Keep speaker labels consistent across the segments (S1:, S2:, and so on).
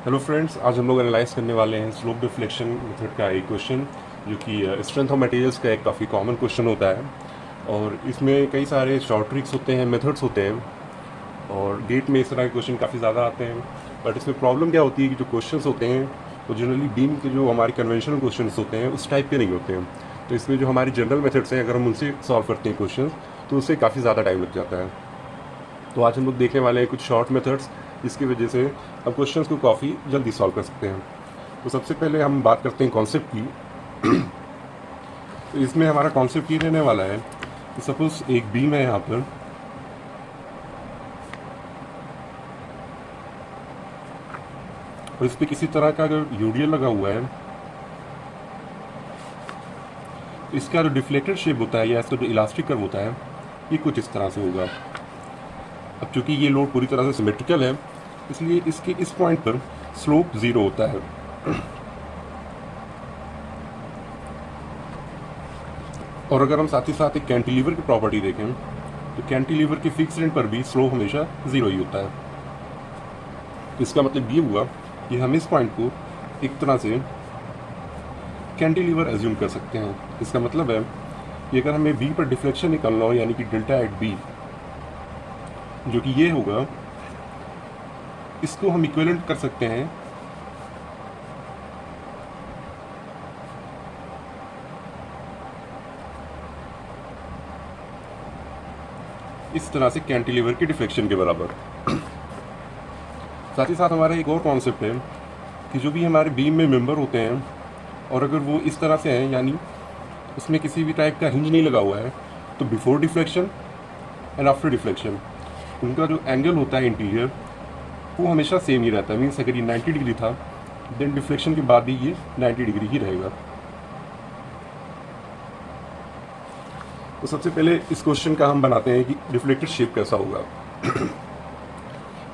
S1: Hello friends, आज हम लोग एनालाइज करने वाले हैं स्लोप डिफ्लेक्शन मेथड का एक क्वेश्चन जो कि स्ट्रेंथ ऑफ मटेरियल्स का एक काफ़ी कॉमन क्वेश्चन होता है। और इसमें कई सारे शॉर्ट ट्रिक्स होते हैं, मेथड्स होते हैं, और गेट में इस तरह के क्वेश्चन काफ़ी ज़्यादा आते हैं। बट इसमें प्रॉब्लम क्या होती है कि जो क्वेश्चंस होते हैं वो जनरली बीम के जो हमारे कन्वेंशनल क्वेश्चंस होते हैं उस टाइप के नहीं होते हैं। तो इसमें जो हमारी जनरल मेथड्स हैं, अगर हम उनसे सॉल्व करते हैं क्वेश्चन, तो उससे काफ़ी ज़्यादा टाइम लग जाता है। तो आज हम लोग देखने वाले हैं कुछ शॉर्ट मेथड्स जिसकी वजह से हम क्वेश्चंस को काफ़ी जल्दी सॉल्व कर सकते हैं। तो सबसे पहले हम बात करते हैं कॉन्सेप्ट की। तो इसमें हमारा कॉन्सेप्ट ये रहने वाला है कि सपोज एक बीम है यहाँ पर, और इस पर किसी तरह का अगर यूडीएल लगा हुआ है तो इसका जो डिफ्लेक्टेड शेप होता है या इसका जो इलास्टिक कर्व होता है ये कुछ इस तरह से होगा। अब चूंकि ये लोड पूरी तरह से सिमेट्रिकल है, इसलिए इसके इस पॉइंट पर स्लोप ज़ीरो होता है। और अगर हम साथ ही साथ एक कैंटिलीवर की प्रॉपर्टी देखें तो कैंटिलीवर के फिक्स एंड पर भी स्लोप हमेशा ज़ीरो ही होता है। तो इसका मतलब ये हुआ कि हम इस पॉइंट को एक तरह से कैंटिलीवर एज्यूम कर सकते हैं। इसका मतलब है कि अगर हमें बी पर डिफ्लेक्शन निकालना हो, यानी कि डेल्टा एट बी, जो कि ये होगा, इसको हम इक्विवेलेंट कर सकते हैं इस तरह से कैंटिलीवर के डिफ्लेक्शन के बराबर। साथ ही साथ हमारा एक और कॉन्सेप्ट है कि जो भी हमारे बीम में मेंबर होते हैं और अगर वो इस तरह से हैं, यानी उसमें किसी भी टाइप का हिंज नहीं लगा हुआ है, तो before deflection and after deflection उनका जो एंगल होता है इंटीरियर वो हमेशा सेम ही रहता है। मीन्स अगर ये 90 डिग्री था, देन डिफ्लेक्शन के बाद भी ये 90 डिग्री ही रहेगा। तो सबसे पहले इस क्वेश्चन का हम बनाते हैं कि डिफ्लेक्टेड शेप कैसा होगा।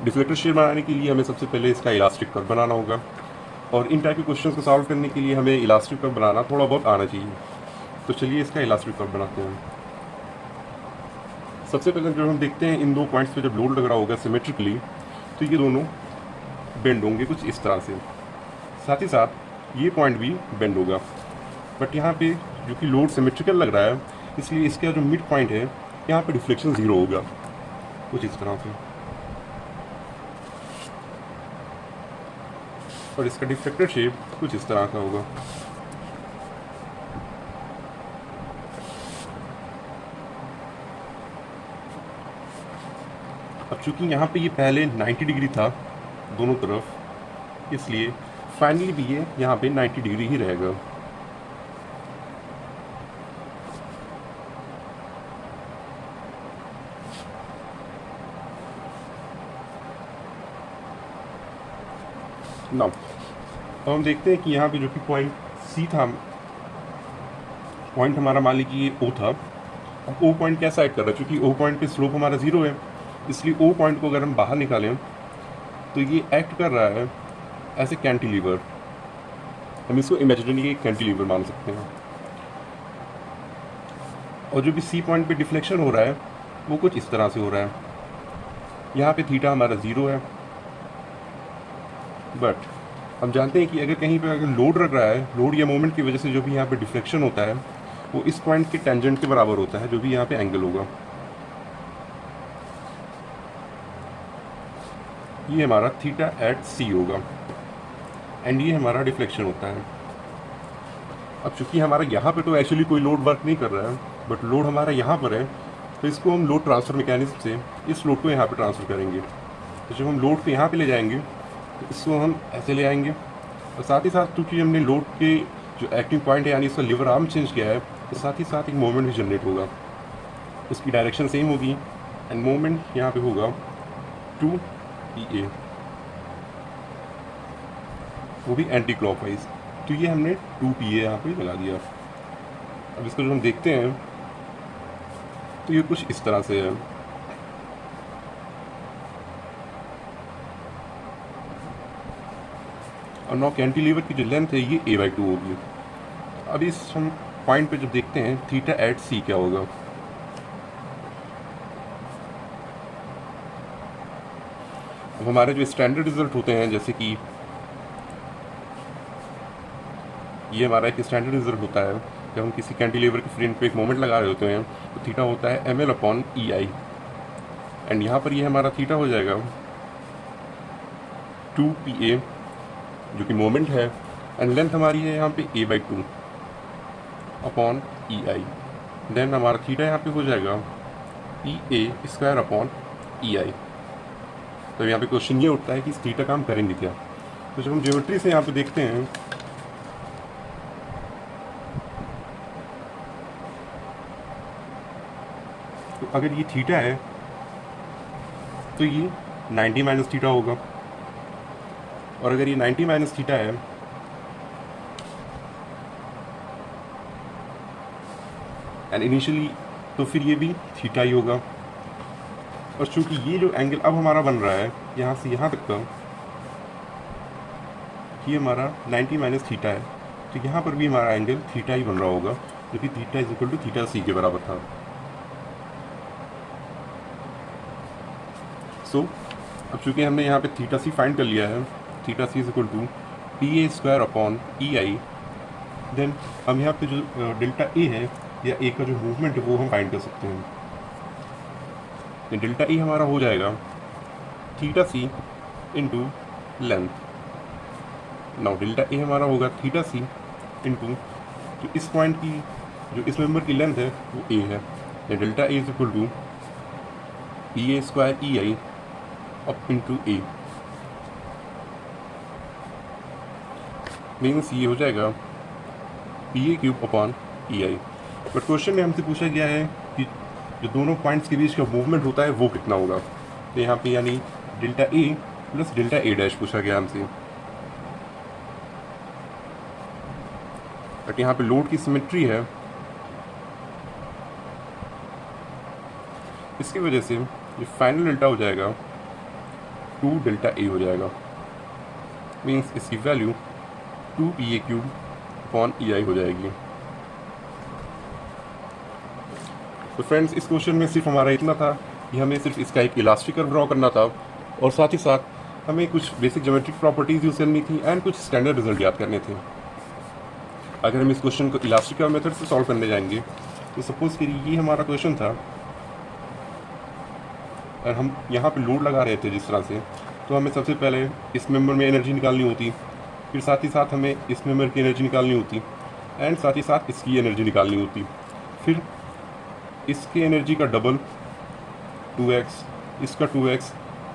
S1: डिफ्लेक्टेड शेप बनाने के लिए हमें सबसे पहले इसका इलास्टिक कर्व बनाना होगा, और इन टाइप के क्वेश्चन को सॉल्व करने के लिए हमें इलास्टिक कर्व बनाना थोड़ा बहुत आना चाहिए। तो चलिए इसका इलास्टिक कर्व बनाते हैं। सबसे पहले जब हम देखते हैं इन दो पॉइंट्स पे जब लोड लग रहा होगा सिमेट्रिकली, तो ये दोनों बेंड होंगे कुछ इस तरह से। साथ ही साथ ये पॉइंट भी बेंड होगा। बट यहाँ पे जो कि लोड सिमेट्रिकल लग रहा है, इसलिए इसका जो मिड पॉइंट है यहाँ पे डिफ्लेक्शन ज़ीरो होगा कुछ इस तरह से, और इसका डिफ्लेक्टेड शेप कुछ इस तरह का होगा। अब चूंकि यहाँ पे ये पहले 90 डिग्री था दोनों तरफ, इसलिए फाइनली भी ये यहाँ पे 90 डिग्री ही रहेगा। नाउ अब हम देखते हैं कि यहाँ पे जो कि पॉइंट सी था, पॉइंट हमारा मान लीजिए ओ था। अब ओ पॉइंट कैसा एक्ट कर रहा है, क्योंकि ओ पॉइंट पे स्लोप हमारा ज़ीरो है, इसलिए ओ पॉइंट को अगर हम बाहर निकालें तो ये एक्ट कर रहा है एज ए कैंटिलीवर। हम इसको इमेजिनरी कैंटिलीवर मान सकते हैं। और जो भी सी पॉइंट पे डिफ्लेक्शन हो रहा है वो कुछ इस तरह से हो रहा है। यहाँ पे थीटा हमारा ज़ीरो है, बट हम जानते हैं कि अगर कहीं पे अगर लोड रख रहा है, लोड या मोमेंट की वजह से जो भी यहाँ पे डिफ्लेक्शन होता है वो इस पॉइंट के टेंजेंट के बराबर होता है, जो भी यहाँ पे एंगल होगा। ये हमारा थीटा एट सी होगा, एंड ये हमारा डिफ्लेक्शन होता है। अब चूंकि हमारा यहाँ पे तो एक्चुअली कोई लोड वर्क नहीं कर रहा है, बट लोड हमारा यहाँ पर है, तो इसको हम लोड ट्रांसफ़र मैकेनिज्म से इस लोड को यहाँ पे ट्रांसफ़र करेंगे। तो जब हम लोड को यहाँ पे ले जाएंगे तो इसको हम ऐसे ले आएंगे, और साथ ही साथ क्योंकि हमने लोड के जो एक्टिंग पॉइंट है यानी इसका लिवर आर्म चेंज किया है, तो साथ ही साथ एक मोमेंट भी जनरेट होगा। उसकी डायरेक्शन सेम होगी, एंड मोमेंट यहाँ पे होगा 2 PA, वो भी एंटी क्लॉकवाइज। तो ये हमने 2 PA यहाँ पे लगा दिया। अब इसको जो हम देखते हैं तो ये कुछ इस तरह से है। और नौ कैंटिलीवर की जो लेंथ है ये a/2 होगी। अब इस हम पॉइंट पे जब देखते हैं थीटा एट सी क्या होगा। अब हमारे जो स्टैंडर्ड रिजल्ट होते हैं, जैसे कि ये हमारा एक स्टैंडर्ड रिजल्ट होता है जब हम किसी कैंटिलीवर के फ्रेम पे एक मोमेंट लगा रहे होते हैं, तो थीटा होता है ml/EI। एंड यहाँ पर ये हमारा थीटा हो जाएगा 2PA, जो कि मोमेंट है, एंड लेंथ हमारी है यहाँ पे a/2/EI। देन हमारा थीटा यहाँ पे हो जाएगा PA² तो यहाँ पे क्वेश्चन ये उठता है कि इस थीटा का हम करेंगे क्या। तो जब हम ज्योमेट्री से यहाँ पे देखते हैं, तो अगर ये थीटा है तो ये 90 माइनस थीटा होगा, और अगर ये 90 माइनस थीटा है एंड इनिशियली, तो फिर ये भी थीटा ही होगा। और चूंकि ये जो एंगल अब हमारा बन रहा है यहाँ से यहाँ तक का, ये हमारा 90 माइनस थीटा है, तो यहाँ पर भी हमारा एंगल थीटा ही बन रहा होगा, जो कि theta is equal to theta C के बराबर था। सो अब चूंकि हमने यहाँ पे थीटा सी फाइंड कर लिया है, theta C is equal to PA²/EI, then हम यहाँ पे जो डेल्टा ए है या ए का जो मूवमेंट है वो हम फाइंड कर सकते हैं। डेल्टा ए हमारा हो जाएगा theta C into length. Now delta A हमारा होगा थीटा सी इंटू जो इस पॉइंट की, जो इस मेंबर की लेंथ है वो ए है, delta A is equal to PA² up into A, means ये हो जाएगा PA³/EI। बट क्वेश्चन में हमसे पूछा गया है कि जो दोनों पॉइंट्स के बीच का मूवमेंट होता है वो कितना होगा, तो यहाँ पे यानी delta A plus delta A dash पूछा गया हमसे। बट यहाँ पे लोड की सिमेट्री है, इसकी वजह से ये फाइनल डेल्टा हो जाएगा 2 डेल्टा ए हो जाएगा, मीन्स इसकी वैल्यू 2PA³/EI हो जाएगी। तो फ्रेंड्स, इस क्वेश्चन में सिर्फ हमारा इतना था कि हमें सिर्फ इसका एक इलास्टिक कर्व ड्रॉ करना था, और साथ ही साथ हमें कुछ बेसिक ज्योमेट्रिक प्रॉपर्टीज़ यूज़ करनी थी एंड कुछ स्टैंडर्ड रिजल्ट याद करने थे। अगर हम इस क्वेश्चन को इलास्टिक कर्व मेथड से सॉल्व करने जाएंगे, तो सपोज करिए ये हमारा क्वेश्चन था और हम यहाँ पे लोड लगा रहे थे जिस तरह से, तो हमें सबसे पहले इस मेंबर में एनर्जी निकालनी होती, फिर साथ ही साथ हमें इस मेंबर की एनर्जी निकालनी होती, एंड साथ ही साथ इसकी एनर्जी निकालनी होती, फिर इसकी एनर्जी का डबल 2x, इसका 2x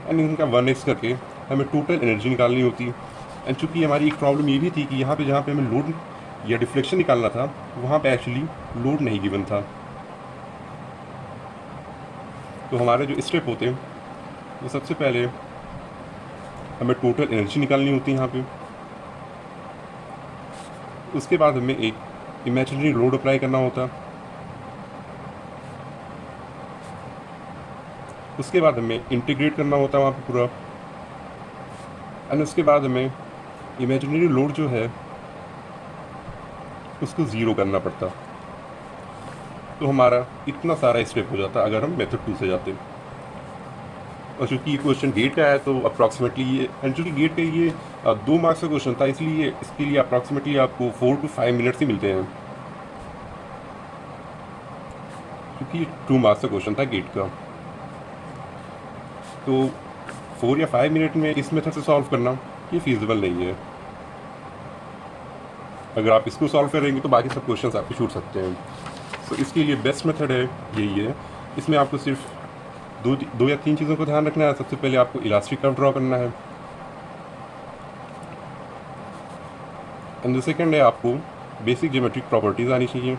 S1: एंड इनका 1x करके हमें टोटल एनर्जी निकालनी होती। एंड चूँकि हमारी एक प्रॉब्लम ये भी थी कि यहाँ पे जहाँ पे हमें लोड या डिफ्लेक्शन निकालना था, वहाँ पे एक्चुअली लोड नहीं गिवन था। तो हमारे जो स्टेप होते हैं वो सबसे पहले हमें टोटल एनर्जी निकालनी होती है यहाँ पे, उसके बाद हमें एक इमेजिनरी लोड अप्लाई करना होता, उसके बाद हमें इंटीग्रेट करना होता वहाँ पे पूरा, एंड उसके बाद हमें इमेजिनरी लोड जो है उसको ज़ीरो करना पड़ता। तो हमारा इतना सारा स्टेप हो जाता अगर हम मेथड 2 से जाते। और चूँकि ये क्वेश्चन गेट का है तो अप्रॉक्सीमेटली ये, एंड चूँकि गेट का ये 2 मार्क्स का क्वेश्चन था, इसलिए इसके लिए अप्रॉक्सीमेटली आपको 4 to 5 मिनट्स ही मिलते हैं, क्योंकि ये 2 मार्क्स का क्वेश्चन था गेट का। तो 4 या 5 मिनट में इस मेथड से सॉल्व करना ये फिजिबल नहीं है। अगर आप इसको सॉल्व करेंगे तो बाकी सब क्वेश्चंस आपके छूट सकते हैं। तो इसके लिए बेस्ट मेथड है यही है। इसमें आपको सिर्फ दो या तीन चीज़ों को ध्यान रखना है। सबसे पहले आपको इलास्टिक कर्व ड्रॉ करना है, एंड द सेकंड है आपको बेसिक ज्योमेट्रिक प्रॉपर्टीज़ आनी चाहिए,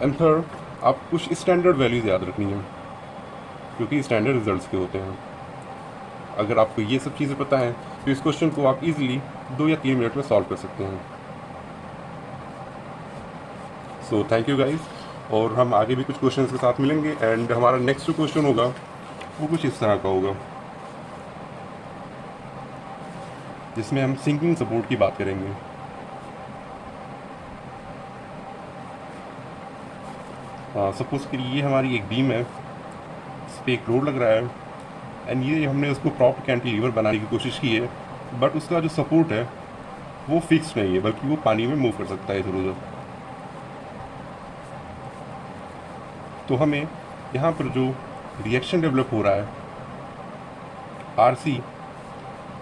S1: एंड थर्ड आप कुछ स्टैंडर्ड वैल्यूज़ याद रखनी है, क्योंकि स्टैंडर्ड रिजल्ट्स के होते हैं। अगर आपको ये सब चीज़ें पता हैं तो इस क्वेश्चन को आप इजीली 2 या 3 मिनट में सॉल्व कर सकते हैं। सो थैंक यू गाइस, और हम आगे भी कुछ क्वेश्चंस के साथ मिलेंगे, एंड हमारा नेक्स्ट जो क्वेश्चन होगा वो कुछ इस तरह का होगा, जिसमें हम सिंकिंग सपोर्ट की बात करेंगे। सपोज कि ये हमारी एक बीम है, इस पर एक लोड लग रहा है, एंड ये हमने उसको प्रॉपर कैंटिलीवर बनाने की कोशिश की है बट उसका जो सपोर्ट है वो फिक्स नहीं है, बल्कि वो पानी में मूव कर सकता है इधर उधर। तो हमें यहाँ पर जो रिएक्शन डेवलप हो रहा है RC,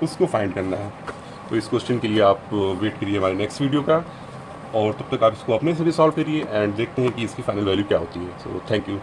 S1: उसको फाइंड करना है। तो इस क्वेश्चन के लिए आप वेट करिए हमारे नेक्स्ट वीडियो का, और तब तक आप इसको अपने से भी सॉल्व करिए एंड देखते हैं कि इसकी फाइनल वैल्यू क्या होती है। So thank you.